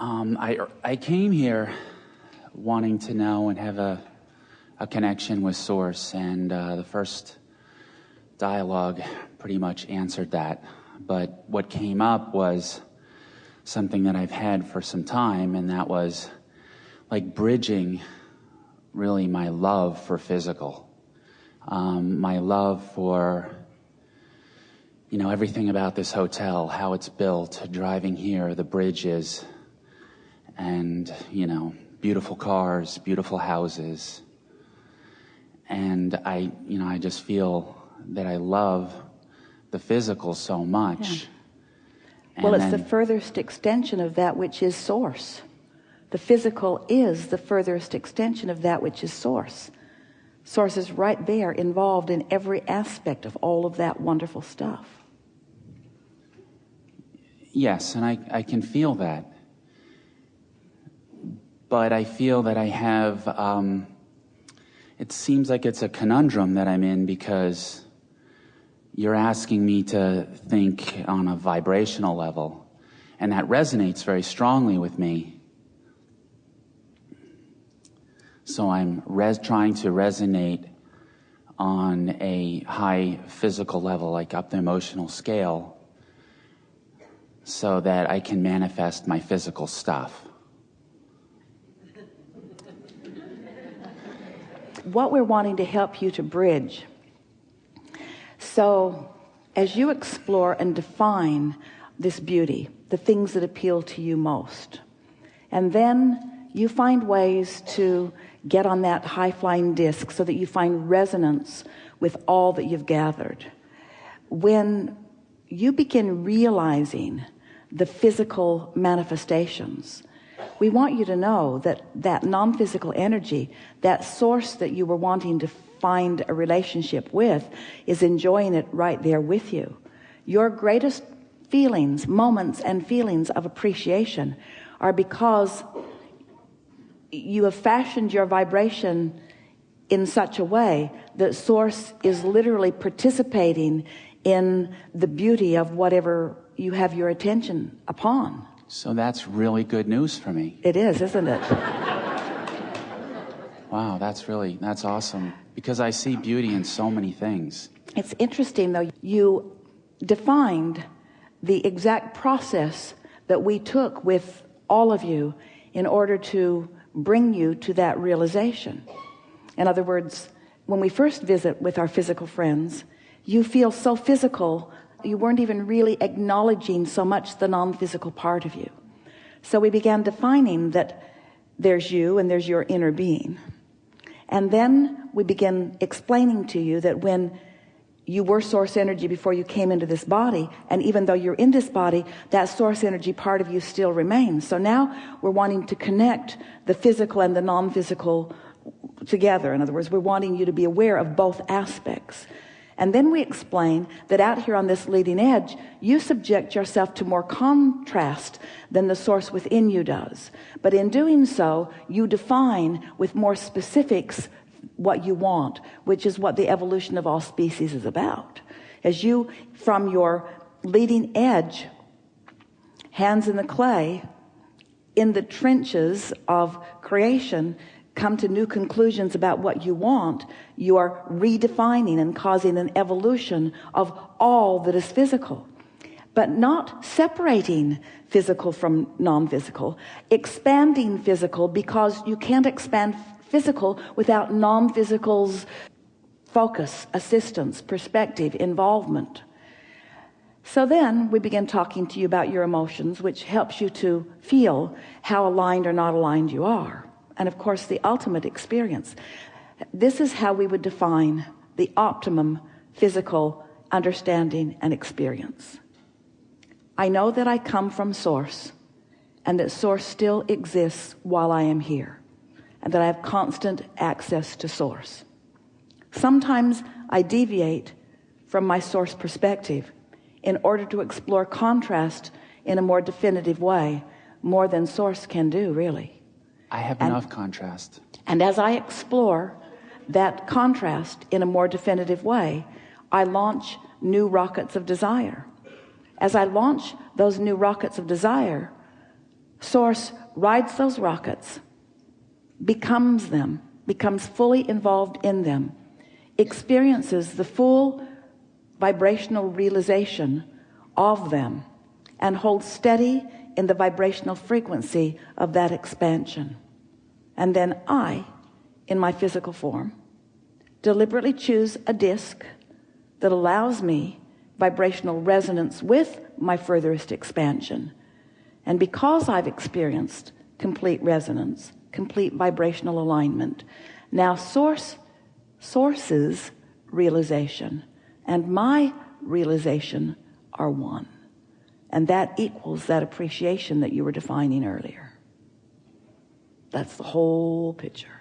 I came here wanting to know and have a connection with Source, and the first dialogue pretty much answered that. But what came up was something that I've had for some time, and that was like bridging really my love for physical, my love for, you know, everything about this hotel, how it's built, driving here, the bridges, and, you know, beautiful cars, beautiful houses. And I just feel that I love the physical so much. Yeah. Well, it's the furthest extension of that which is Source. The physical is the furthest extension of that which is Source. Source is right there, involved in every aspect of all of that wonderful stuff. Yes, and I can feel that. But I feel that I have, it seems like it's a conundrum that I'm in, because you're asking me to think on a vibrational level, and that resonates very strongly with me. So I'm trying to resonate on a high physical level, like up the emotional scale, so that I can manifest my physical stuff. What we're wanting to help you to bridge. So as you explore and define this beauty, the things that appeal to you most, and then you find ways to get on that high-flying disc so that you find resonance with all that you've gathered. When you begin realizing the physical manifestations, we want you to know that that non-physical energy, that Source that you were wanting to find a relationship with, is enjoying it right there with you. Your greatest feelings, moments and feelings of appreciation are because you have fashioned your vibration in such a way that Source is literally participating in the beauty of whatever you have your attention upon. So that's really good news for me. It is, isn't it? Wow, that's awesome. Because I see beauty in so many things. It's interesting, though. You defined the exact process that we took with all of you in order to bring you to that realization. In other words, when we first visit with our physical friends, you feel so physical, you weren't even really acknowledging so much the non-physical part of you. So we began defining that there's you and there's your inner being. And then we began explaining to you that when you were Source energy before you came into this body, and even though you're in this body, that Source energy part of you still remains. So now we're wanting to connect the physical and the non-physical together. In other words, we're wanting you to be aware of both aspects. And then we explain that out here on this leading edge, you subject yourself to more contrast than the Source within you does. But in doing so, you define with more specifics what you want, which is what the evolution of all species is about. As you, from your leading edge, hands in the clay, in the trenches of creation, come to new conclusions about what you want, you are redefining and causing an evolution of all that is physical, but not separating physical from non-physical, expanding physical, because you can't expand physical without non-physical's focus, assistance, perspective, involvement. So then we begin talking to you about your emotions, which helps you to feel how aligned or not aligned you are. And of course, the ultimate experience. This is how we would define the optimum physical understanding and experience. I know that I come from Source, and that Source still exists while I am here, and that I have constant access to Source. Sometimes I deviate from my Source perspective in order to explore contrast in a more definitive way, more than Source can do, really. I have enough contrast. And as I explore that contrast in a more definitive way, I launch new rockets of desire. As I launch those new rockets of desire, Source rides those rockets, becomes them, becomes fully involved in them, experiences the full vibrational realization of them, and holds steady in the vibrational frequency of that expansion. And then I, in my physical form, deliberately choose a disc that allows me vibrational resonance with my furthest expansion. And because I've experienced complete resonance, complete vibrational alignment, now source's realization and my realization are one. And that equals that appreciation that you were defining earlier. That's the whole picture.